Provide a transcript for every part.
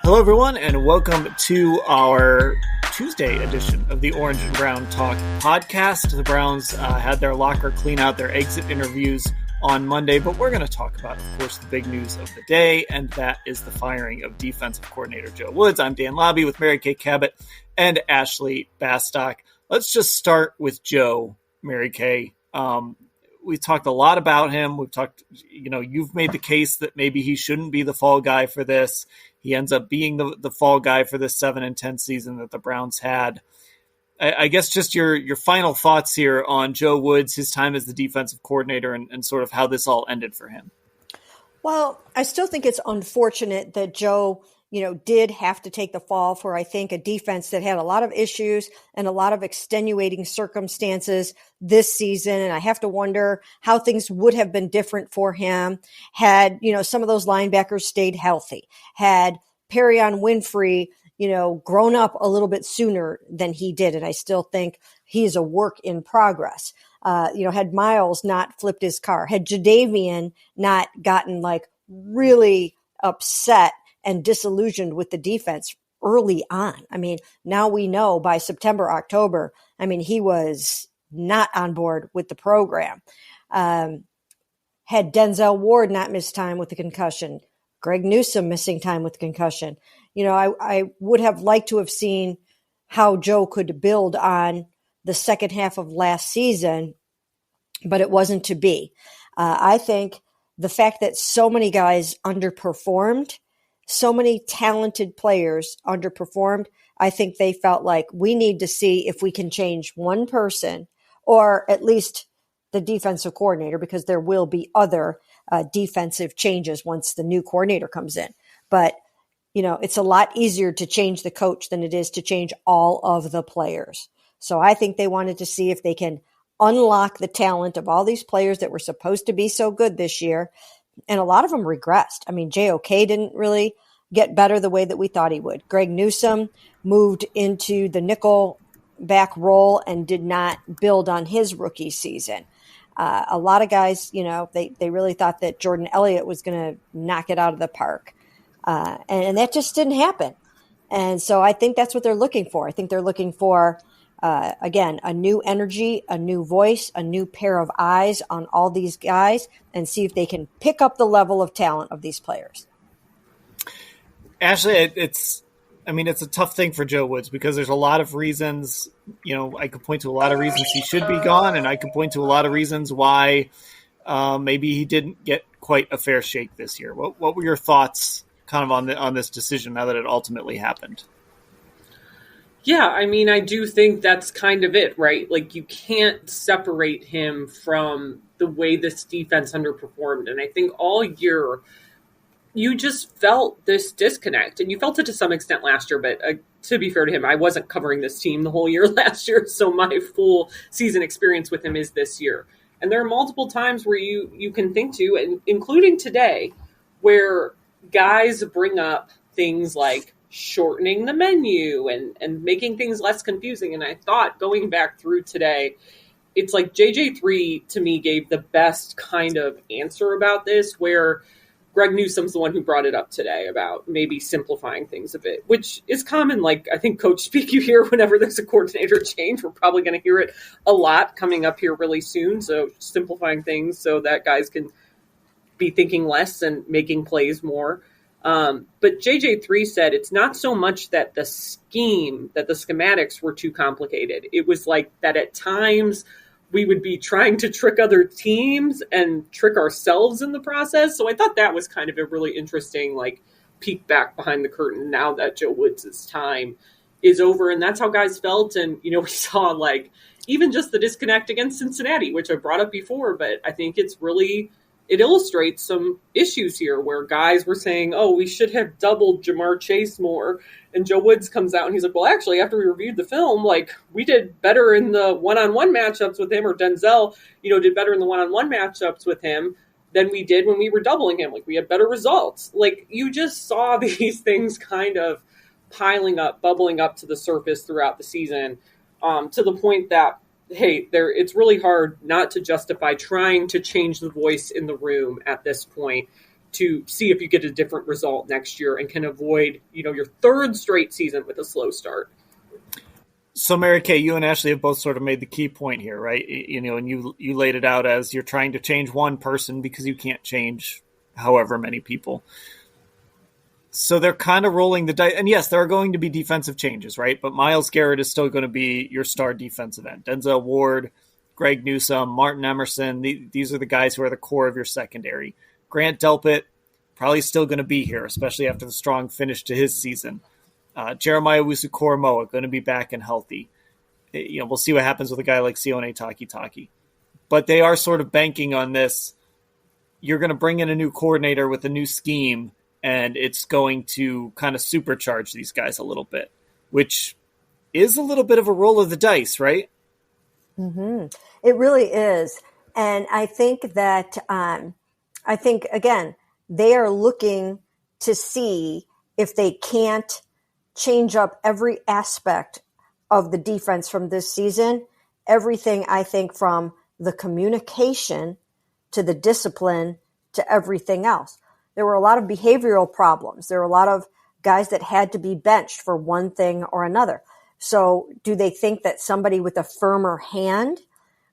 Hello, everyone, and welcome to our Tuesday edition of the Orange and Brown Talk podcast. The Browns had their locker clean out their exit interviews on Monday, but we're going to talk about, of course, the big news of the day, and that is the firing of defensive coordinator Joe Woods. I'm Dan Labbe with Kay Cabot and Ashley Bastock. Let's just start with Joe, Mary Kay. We talked a lot about him. We've talked, you've made the case that maybe he shouldn't be the fall guy for this. He ends up being the fall guy for this 7-10 season that the Browns had. I guess just your final thoughts here on Joe Woods, his time as the defensive coordinator, and sort of how this all ended for him. Well, I still think it's unfortunate that Joe, did have to take the fall for, I think, a defense that had a lot of issues and a lot of extenuating circumstances this season. And I have to wonder how things would have been different for him had, some of those linebackers stayed healthy, had Perrion Winfrey, grown up a little bit sooner than he did. And I still think he's a work in progress. Had Miles not flipped his car, had Jadeveon not gotten really upset and disillusioned with the defense early on. I mean, now we know by September, October, he was not on board with the program. Had Denzel Ward not missed time with the concussion, Greg Newsome missing time with concussion. I would have liked to have seen how Joe could build on the second half of last season, but it wasn't to be. I think the fact that so many guys underperformed, so many talented players underperformed, I think they felt like we need to see if we can change one person, or at least the defensive coordinator, because there will be other defensive changes once the new coordinator comes in. But, it's a lot easier to change the coach than it is to change all of the players. So I think they wanted to see if they can unlock the talent of all these players that were supposed to be so good this year. And a lot of them regressed. JOK didn't really get better the way that we thought he would. Greg Newsome moved into the nickel back role and did not build on his rookie season. A lot of guys, they really thought that Jordan Elliott was going to knock it out of the park. And that just didn't happen. And so I think that's what they're looking for. I think they're looking for, again, a new energy, a new voice, a new pair of eyes on all these guys, and see if they can pick up the level of talent of these players. Ashley, it's a tough thing for Joe Woods because there's a lot of reasons, I could point to a lot of reasons he should be gone, and I could point to a lot of reasons why maybe he didn't get quite a fair shake this year. What were your thoughts kind of on this decision now that it ultimately happened? Yeah, I do think that's kind of it, right? You can't separate him from the way this defense underperformed. And I think all year you just felt this disconnect, and you felt it to some extent last year. But to be fair to him, I wasn't covering this team the whole year last year. So my full season experience with him is this year. And there are multiple times where you can think to, and including today, where guys bring up things like shortening the menu and making things less confusing. And I thought going back through today, it's like JJ3 to me gave the best kind of answer about this, where Greg Newsome's the one who brought it up today about maybe simplifying things a bit, which is common. I think coach speak you hear whenever there's a coordinator change. We're probably going to hear it a lot coming up here really soon. So simplifying things so that guys can be thinking less and making plays more. But JJ3 said it's not so much that the schematics were too complicated. It was like that at times we would be trying to trick other teams and trick ourselves in the process. So I thought that was kind of a really interesting, peek back behind the curtain now that Joe Woods' time is over. And that's how guys felt. And, we saw even just the disconnect against Cincinnati, which I brought up before, but I think it illustrates some issues here where guys were saying, we should have doubled Jamar Chase more. And Joe Woods comes out and he's like, well, actually, after we reviewed the film, we did better in the one-on-one matchups with him, or Denzel, did better in the one-on-one matchups with him than we did when we were doubling him. We had better results. You just saw these things kind of piling up, bubbling up to the surface throughout the season, to the point that, hey, it's really hard not to justify trying to change the voice in the room at this point to see if you get a different result next year and can avoid, your third straight season with a slow start. So, Mary Kay, you and Ashley have both sort of made the key point here, right? And you laid it out as you're trying to change one person because you can't change however many people. So they're kind of rolling the dice. And yes, there are going to be defensive changes, right? But Myles Garrett is still going to be your star defensive end. Denzel Ward, Greg Newsome, Martin Emerson, these are the guys who are the core of your secondary. Grant Delpit, probably still going to be here, especially after the strong finish to his season. Jeremiah Wusu-Koromoa, going to be back and healthy. We'll see what happens with a guy like Sione Takitaki. But they are sort of banking on this. You're going to bring in a new coordinator with a new scheme, and it's going to kind of supercharge these guys a little bit, which is a little bit of a roll of the dice, right? Mm-hmm. It really is. And I think that, again, they are looking to see if they can't change up every aspect of the defense from this season. Everything, I think, from the communication to the discipline to everything else. There were a lot of behavioral problems. There were a lot of guys that had to be benched for one thing or another. So do they think that somebody with a firmer hand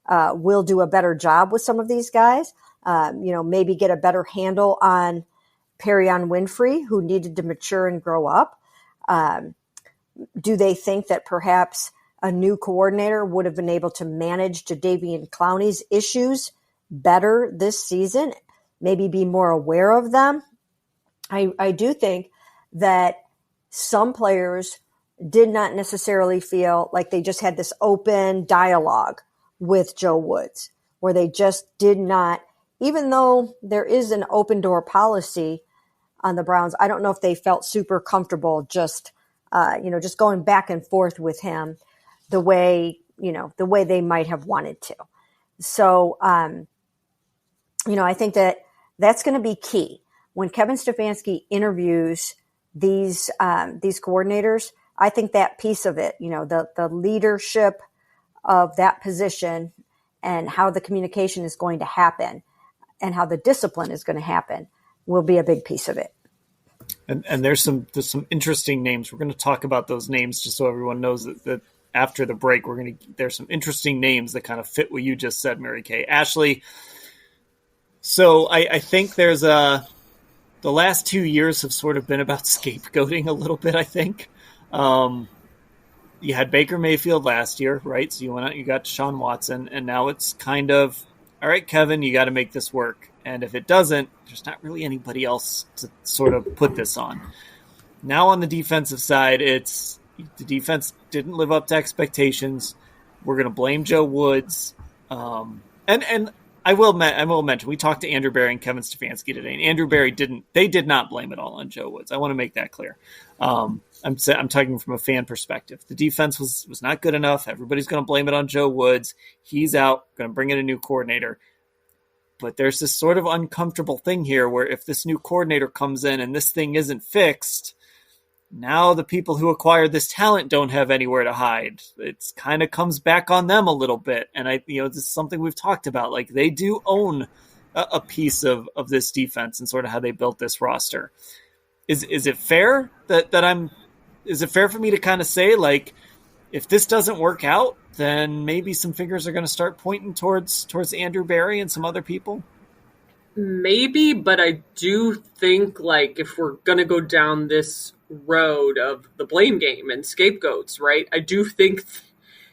will do a better job with some of these guys? Maybe get a better handle on Perion Winfrey, who needed to mature and grow up. Do they think that perhaps a new coordinator would have been able to manage Jadeveon Clowney's issues better this season? Maybe be more aware of them. I do think that some players did not necessarily feel like they just had this open dialogue with Joe Woods, where they just did not, even though there is an open door policy on the Browns, I don't know if they felt super comfortable just going back and forth with him the way they might have wanted to. So, I think that's going to be key when Kevin Stefanski interviews these coordinators. I think that piece of it, the leadership of that position and how the communication is going to happen and how the discipline is going to happen will be a big piece of it. And there's some interesting names. We're going to talk about those names just so everyone knows that after the break, there's some interesting names that kind of fit what you just said, Mary Kay. Ashley, so I think there's the last 2 years have sort of been about scapegoating a little bit, I think. You had Baker Mayfield last year, right? So you went out, you got Deshaun Watson, and now it's kind of, all right, Kevin, you got to make this work. And if it doesn't, there's not really anybody else to sort of put this on. Now on the defensive side, it's the defense didn't live up to expectations. We're going to blame Joe Woods. And I will mention, we talked to Andrew Berry and Kevin Stefanski today, and Andrew Berry did not blame it all on Joe Woods. I want to make that clear. I'm talking from a fan perspective. The defense was not good enough. Everybody's going to blame it on Joe Woods. He's out, going to bring in a new coordinator. But there's this sort of uncomfortable thing here where if this new coordinator comes in and this thing isn't fixed, now the people who acquired this talent don't have anywhere to hide. It kind of comes back on them a little bit. And this is something we've talked about. Like, they do own a piece of this defense and sort of how they built this roster. Is it fair is it fair for me to kind of say, like, if this doesn't work out, then maybe some fingers are going to start pointing towards Andrew Berry and some other people? Maybe, but I do think, like, if we're going to go down this road of the blame game and scapegoats, right? I do think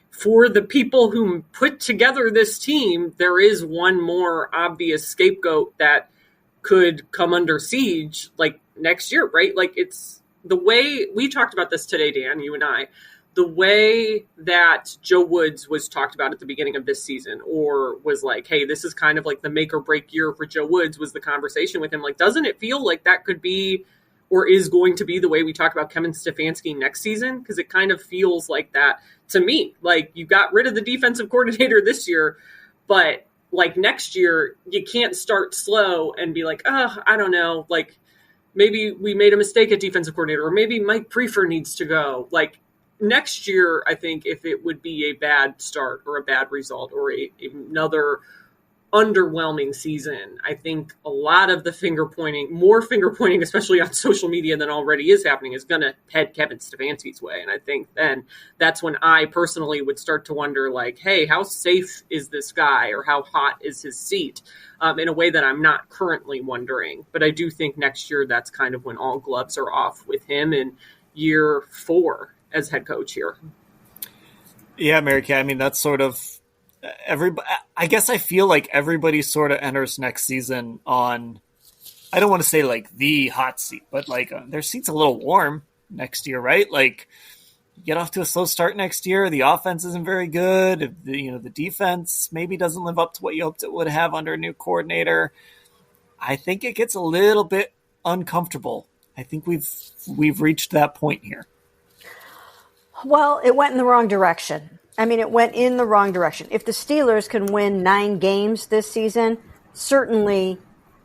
for the people who put together this team, there is one more obvious scapegoat that could come under siege, like, next year, right? Like, it's the way we talked about this today, Dan, you and I. The way that Joe Woods was talked about at the beginning of this season, or was like, hey, this is kind of like the make or break year for Joe Woods, was the conversation with him. Like, doesn't it feel like that could be or is going to be the way we talk about Kevin Stefanski next season? Because it kind of feels like that to me. Like, you got rid of the defensive coordinator this year, but like next year, you can't start slow and be like, I don't know, like maybe we made a mistake at defensive coordinator, or maybe Mike Prefer needs to go. Like, next year, I think if it would be a bad start or a bad result or another underwhelming season. I think a lot of the more finger pointing, especially on social media than already is happening, is going to head Kevin Stefanski's way. And I think then that's when I personally would start to wonder, like, hey, how safe is this guy, or how hot is his seat, in a way that I'm not currently wondering. But I do think next year, that's kind of when all gloves are off with him in year 4 as head coach here. Yeah, Mary Kay, I mean, that's sort of everybody. I guess I feel like everybody sort of enters next season on, I don't want to say like the hot seat, but like their seat's a little warm next year, right? Like, you get off to a slow start next year. The offense isn't very good. The defense maybe doesn't live up to what you hoped it would have under a new coordinator. I think it gets a little bit uncomfortable. I think we've reached that point here. Well, it went in the wrong direction. I mean, it went in the wrong direction. If the Steelers can win 9 games this season, certainly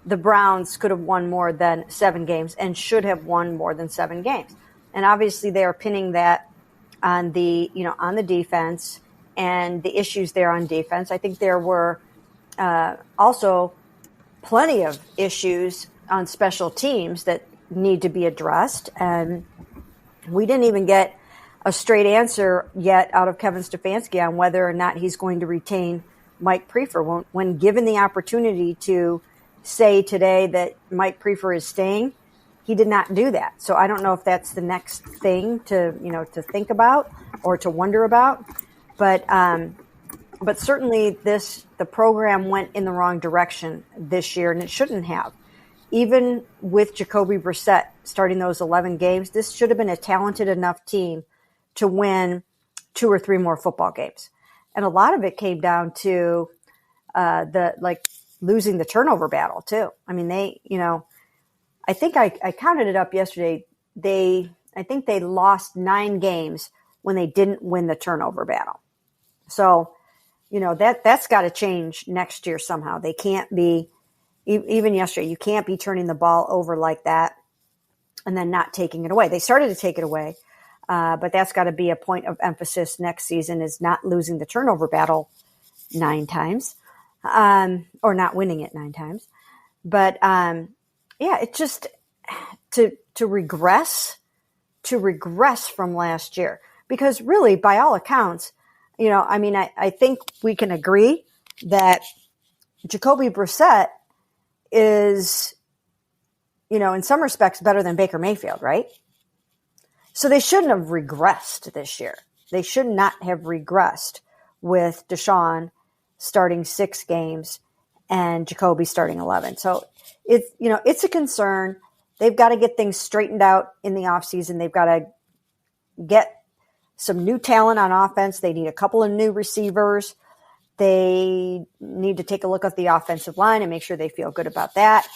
the Browns could have won more than 7 games and should have won more than 7 games. And obviously they are pinning that on the defense and the issues there on defense. I think there were also plenty of issues on special teams that need to be addressed. And we didn't even get a straight answer yet out of Kevin Stefanski on whether or not he's going to retain Mike Prefer. When given the opportunity to say today that Mike Prefer is staying, he did not do that. So I don't know if that's the next thing to think about or to wonder about. But certainly the program went in the wrong direction this year, and it shouldn't have. Even with Jacoby Brissett starting those 11 games, this should have been a talented enough team to win 2 or 3 more football games. And a lot of it came down to losing the turnover battle too. I mean, I think I counted it up yesterday. I think they lost 9 games when they didn't win the turnover battle. So, that's got to change next year somehow. They can't be, even yesterday, you can't be turning the ball over like that and then not taking it away. They started to take it away. But that's got to be a point of emphasis next season, is not losing the turnover battle 9 times, or not winning it 9 times. But it just to regress from last year, because really, by all accounts, I think we can agree that Jacoby Brissett is, in some respects better than Baker Mayfield, right? So they shouldn't have regressed this year. They should not have regressed with Deshaun starting 6 games and Jacoby starting 11. So it's a concern. They've got to get things straightened out in the offseason. They've got to get some new talent on offense. They need a couple of new receivers. They need to take a look at the offensive line and make sure they feel good about that.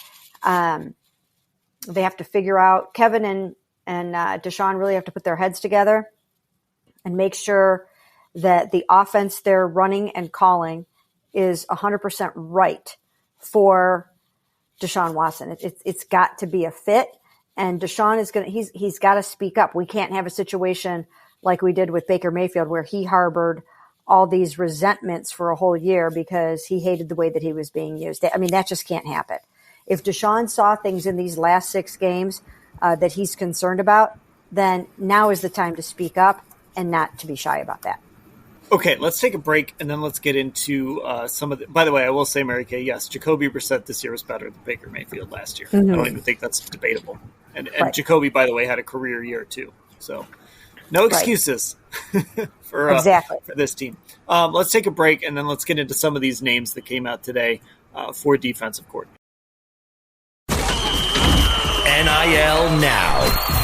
They have to figure out, Kevin and Deshaun really have to put their heads together and make sure that the offense they're running and calling is 100% right for Deshaun Watson. It's got to be a fit, and Deshaun he's got to speak up. We can't have a situation like we did with Baker Mayfield, where he harbored all these resentments for a whole year because he hated the way that he was being used. I mean, that just can't happen. If Deshaun saw things in these last 6 games that he's concerned about, then now is the time to speak up and not to be shy about that. Okay, let's take a break, and then let's get into some of the... By the way, I will say, Mary Kay, yes, Jacoby Brissett this year was better than Baker Mayfield last year. Mm-hmm. I don't even think that's debatable. And right. Jacoby, by the way, had a career year too. So no excuses for this team. Let's take a break, and then let's get into some of these names that came out today for defensive coordinator. NIL Now,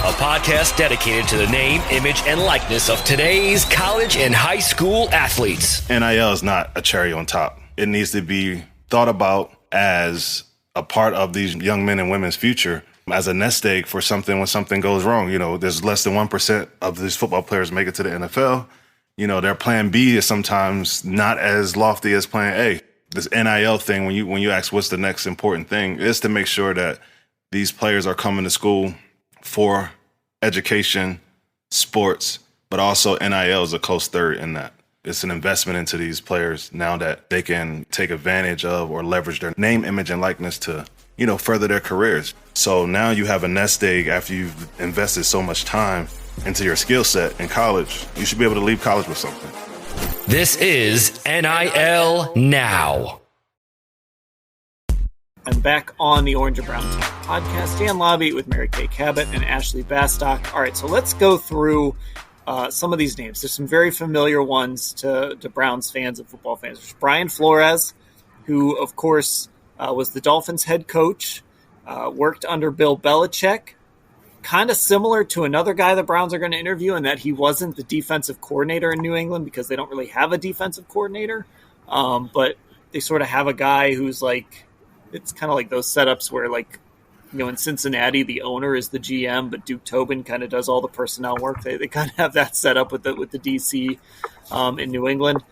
a podcast dedicated to the name, image, and likeness of today's college and high school athletes. NIL is not a cherry on top. It needs to be thought about as a part of these young men and women's future, as a nest egg for something when something goes wrong. There's less than 1% of these football players make it to the NFL. Their plan B is sometimes not as lofty as plan A. This NIL thing, when you ask what's the next important thing, is to make sure that these players are coming to school for education, sports, but also NIL is a close third in that. It's an investment into these players now that they can take advantage of or leverage their name, image, and likeness to, further their careers. So now you have a nest egg after you've invested so much time into your skill set in college. You should be able to leave college with something. This is NIL Now. I'm back on the Orange and Brown podcast. Dan Labbe with Mary Kay Cabot and Ashley Bastock. All right, so let's go through some of these names. There's some very familiar ones to Browns fans and football fans. There's Brian Flores, who, of course, was the Dolphins head coach, worked under Bill Belichick, kind of similar to another guy the Browns are going to interview in that he wasn't the defensive coordinator in New England because they don't really have a defensive coordinator. But they sort of have a guy who's like, it's kind of like those setups where, like, in Cincinnati, the owner is the GM, but Duke Tobin kind of does all the personnel work. They kind of have that set up with the DC in New England.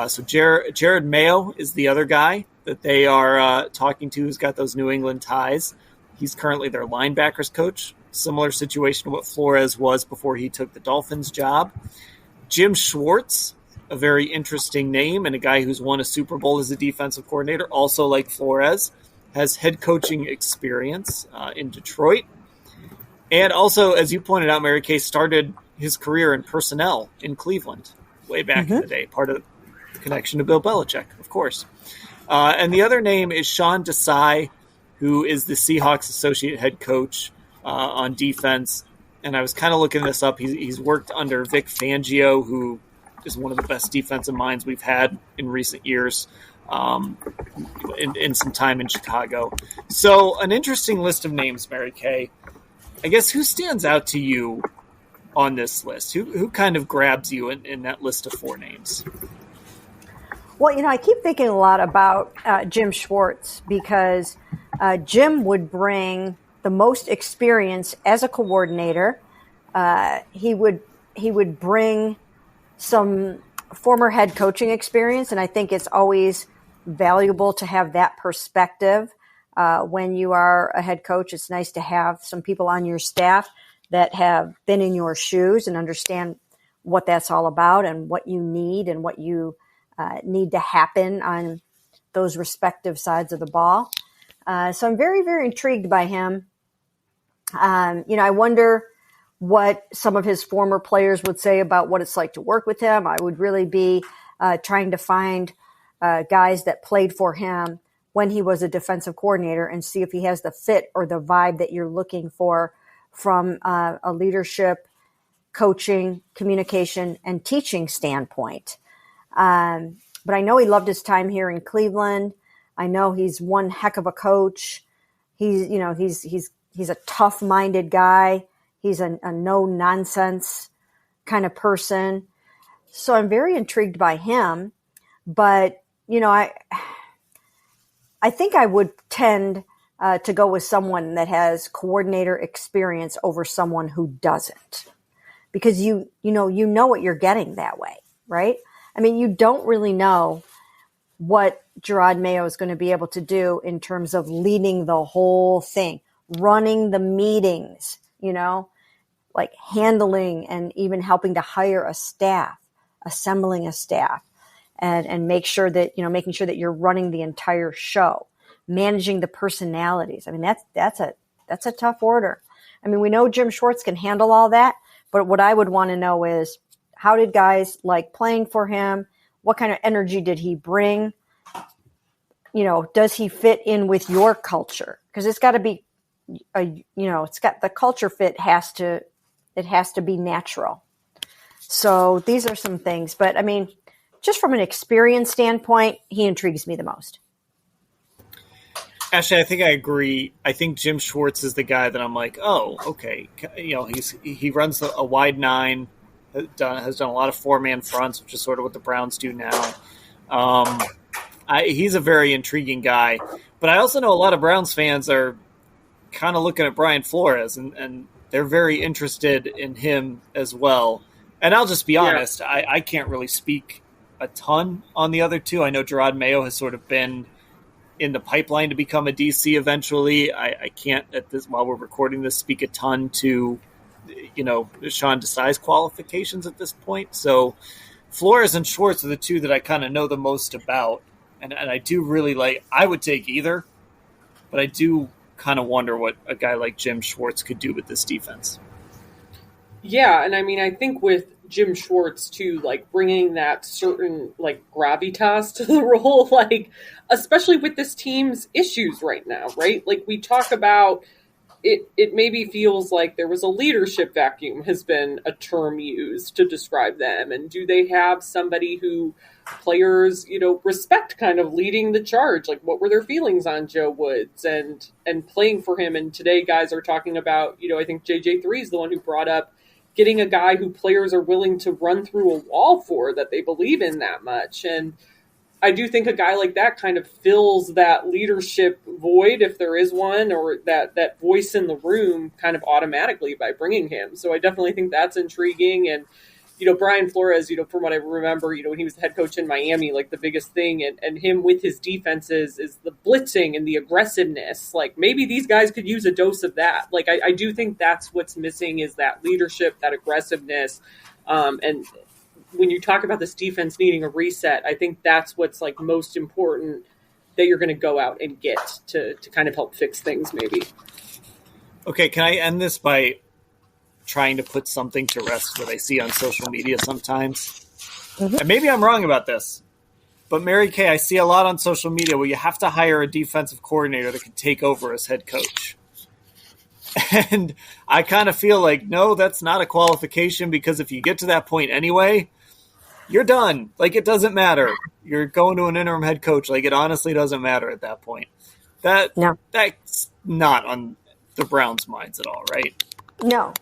So Jared Mayo is the other guy that they are talking to who's got those New England ties. He's currently their linebackers coach. Similar situation to what Flores was before he took the Dolphins job. Jim Schwartz, a very interesting name and a guy who's won a Super Bowl as a defensive coordinator, also like Flores, has head coaching experience in Detroit. And also, as you pointed out, Mary Kay started his career in personnel in Cleveland way back in the day, part of the connection to Bill Belichick, of course. And the other name is Sean Desai, who is the Seahawks associate head coach on defense. And I was kind of looking this up. He's worked under Vic Fangio, who is one of the best defensive minds we've had in recent years. In some time in Chicago. So an interesting list of names, Mary Kay. I guess who stands out to you on this list? Who kind of grabs you in that list of four names? Well, I keep thinking a lot about Jim Schwartz because Jim would bring the most experience as a coordinator. He would bring some former head coaching experience, and I think it's always valuable to have that perspective when you are a head coach. It's nice to have some people on your staff that have been in your shoes and understand what that's all about and what you need and what you need to happen on those respective sides of the ball. So I'm very, very intrigued by him. I wonder what some of his former players would say about what it's like to work with him. I would really be trying to find guys that played for him when he was a defensive coordinator and see if he has the fit or the vibe that you're looking for from a leadership, coaching, communication, and teaching standpoint. But I know he loved his time here in Cleveland. I know he's one heck of a coach. He's a tough-minded guy. He's a no-nonsense kind of person. So I'm very intrigued by him. But, I think I would tend to go with someone that has coordinator experience over someone who doesn't. Because you know what you're getting that way, right? I mean, you don't really know what Gerard Mayo is going to be able to do in terms of leading the whole thing, running the meetings, like handling and even helping to hire a staff, assembling a staff, and making sure that you're running the entire show, managing the personalities. I mean, that's a tough order. I mean, we know Jim Schwartz can handle all that, but what I would want to know is how did guys like playing for him? What kind of energy did he bring? Does he fit in with your culture? Because it's got to be, the culture fit has to be natural. So these are some things, but I mean, just from an experience standpoint, he intrigues me the most. Ashley, I think I agree. I think Jim Schwartz is the guy that I'm like, oh, okay. He runs a wide nine, has done a lot of four-man fronts, which is sort of what the Browns do now. He's a very intriguing guy. But I also know a lot of Browns fans are kind of looking at Brian Flores, and they're very interested in him as well. And I'll just be honest, I can't really speak a ton on the other two. I know Gerard Mayo has sort of been in the pipeline to become a DC eventually. I can't, while we're recording this, speak a ton to, Sean Desai's qualifications at this point. So Flores and Schwartz are the two that I kind of know the most about. And I do really like, I would take either, but I do kind of wonder what a guy like Jim Schwartz could do with this defense. Yeah, and I mean, I think with Jim Schwartz too, like bringing that certain like gravitas to the role, like especially with this team's issues right now, right? Like we talk about it maybe feels like there was a leadership vacuum has been a term used to describe them. And do they have somebody who players, respect kind of leading the charge? Like what were their feelings on Joe Woods and playing for him? And today guys are talking about, I think JJ3 is the one who brought up getting a guy who players are willing to run through a wall for, that they believe in that much. And I do think a guy like that kind of fills that leadership void, if there is one, or that voice in the room kind of automatically by bringing him. So I definitely think that's intriguing. And, Brian Flores, from what I remember, when he was the head coach in Miami, like the biggest thing and him with his defenses is the blitzing and the aggressiveness. Like maybe these guys could use a dose of that. Like I do think that's what's missing, is that leadership, that aggressiveness. And when you talk about this defense needing a reset, I think that's what's like most important that you're going to go out and get to kind of help fix things maybe. Okay, can I end this by trying to put something to rest that I see on social media sometimes? Mm-hmm. And maybe I'm wrong about this, but Mary Kay, I see a lot on social media where you have to hire a defensive coordinator that can take over as head coach. And I kind of feel like, no, that's not a qualification, because if you get to that point anyway, you're done. Like, it doesn't matter. You're going to an interim head coach. Like, it honestly doesn't matter at that point. That's not on the Browns' minds at all, right? No,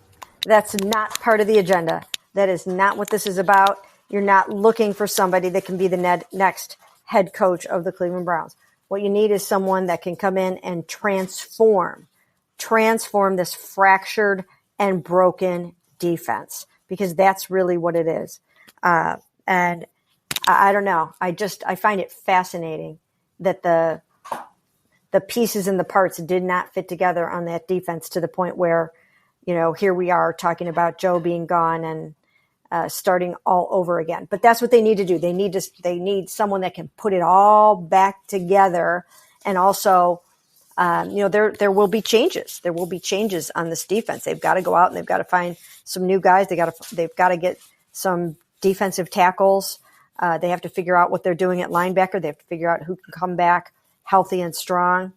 that's not part of the agenda. That is not what this is about. You're not looking for somebody that can be the next head coach of the Cleveland Browns. What you need is someone that can come in and transform this fractured and broken defense, because that's really what it is. And I don't know. I find it fascinating that the pieces and the parts did not fit together on that defense to the point where, here we are talking about Joe being gone and starting all over again. But that's what they need to do. They need someone that can put it all back together. And also, there will be changes. There will be changes on this defense. They've got to go out and they've got to find some new guys. They've got to get some defensive tackles. They have to figure out what they're doing at linebacker. They have to figure out who can come back healthy and strong.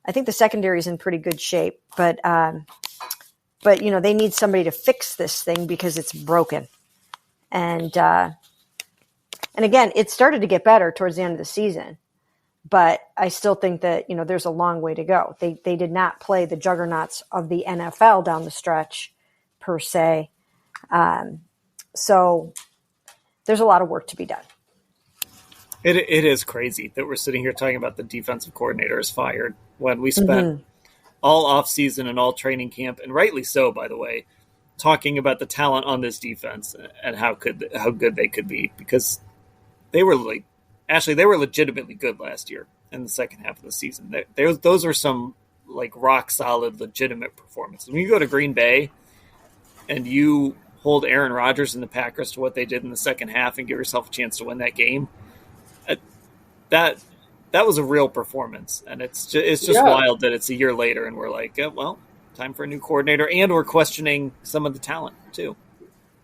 I think the secondary is in pretty good shape, but they need somebody to fix this thing because it's broken. And again, it started to get better towards the end of the season, but I still think that, there's a long way to go. They did not play the juggernauts of the NFL down the stretch per se. So there's a lot of work to be done. It is crazy that we're sitting here talking about the defensive coordinator is fired when we spent all offseason and all training camp, and rightly so, by the way, talking about the talent on this defense and how good they could be, because they were legitimately good last year in the second half of the season. Those are some like rock solid, legitimate performances. When you go to Green Bay and you hold Aaron Rodgers and the Packers to what they did in the second half and give yourself a chance to win that game, that was a real performance. And it's just wild that it's a year later and we're like, well, time for a new coordinator, and we're questioning some of the talent too.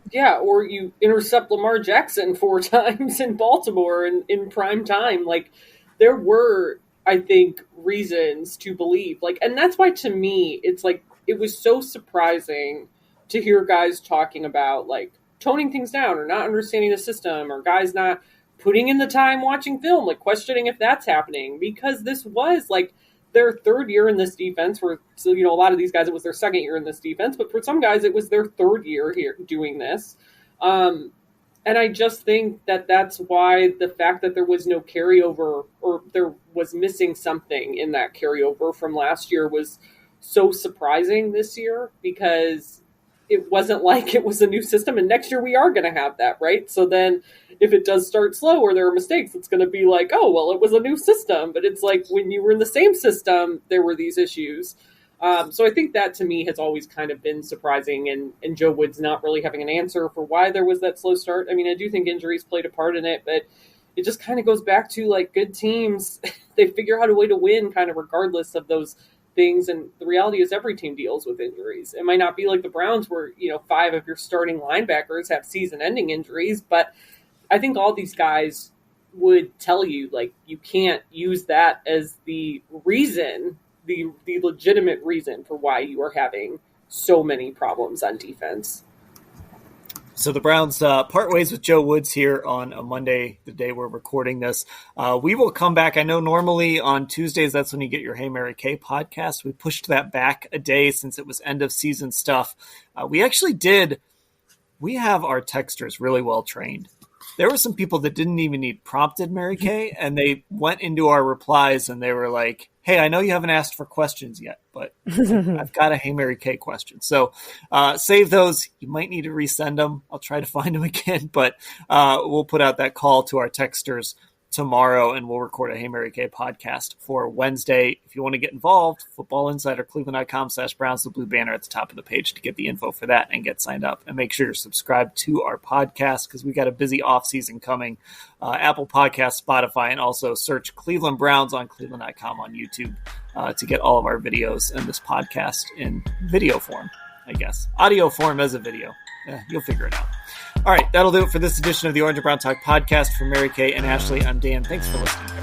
Yeah, or you intercept Lamar Jackson 4 times in Baltimore in prime time. Like, there were, I think, reasons to believe. Like, and that's why, to me, it's like, it was so surprising to hear guys talking about, like, toning things down or not understanding the system, or guys not putting in the time watching film, like questioning if that's happening, because this was like their third year in this defense. So a lot of these guys, it was their second year in this defense, but for some guys, it was their third year here doing this. And I just think that that's why the fact that there was no carryover, or there was missing something in that carryover from last year, was so surprising this year, because it wasn't like it was a new system, and next year we are going to have that, right? So then if it does start slow or there are mistakes, it's going to be like, oh, well, it was a new system. But it's like when you were in the same system, there were these issues. So I think that to me has always kind of been surprising, and Joe Woods not really having an answer for why there was that slow start. I mean, I do think injuries played a part in it, but it just kind of goes back to like good teams. They figure out a way to win kind of regardless of those things. And the reality is every team deals with injuries. It might not be like the Browns where, 5 of your starting linebackers have season ending injuries, but I think all these guys would tell you, like, you can't use that as the reason, the legitimate reason for why you are having so many problems on defense. So the Browns part ways with Joe Woods here on a Monday, the day we're recording this. We will come back. I know normally on Tuesdays, that's when you get your Hey Mary Kay podcast. We pushed that back a day since it was end of season stuff. We have our texters really well trained. There were some people that didn't even need prompted Mary Kay, and they went into our replies and they were like, hey, I know you haven't asked for questions yet, but I've got a Hey Mary Kay question. So save those. You might need to resend them. I'll try to find them again, but we'll put out that call to our texters tomorrow, and we'll record a Hey Mary Kay podcast for Wednesday. If you want to get involved, Football Insider, cleveland.com/Browns, the blue banner at the top of the page to get the info for that and get signed up. And make sure you're subscribed to our podcast because we got a busy offseason coming. Apple Podcasts, Spotify, and also search Cleveland Browns on cleveland.com on YouTube to get all of our videos and this podcast in video form, I guess. Audio form as a video. You'll figure it out. All right, that'll do it for this edition of the Orange and Brown Talk podcast. For Mary Kay and Ashley, I'm Dan. Thanks for listening.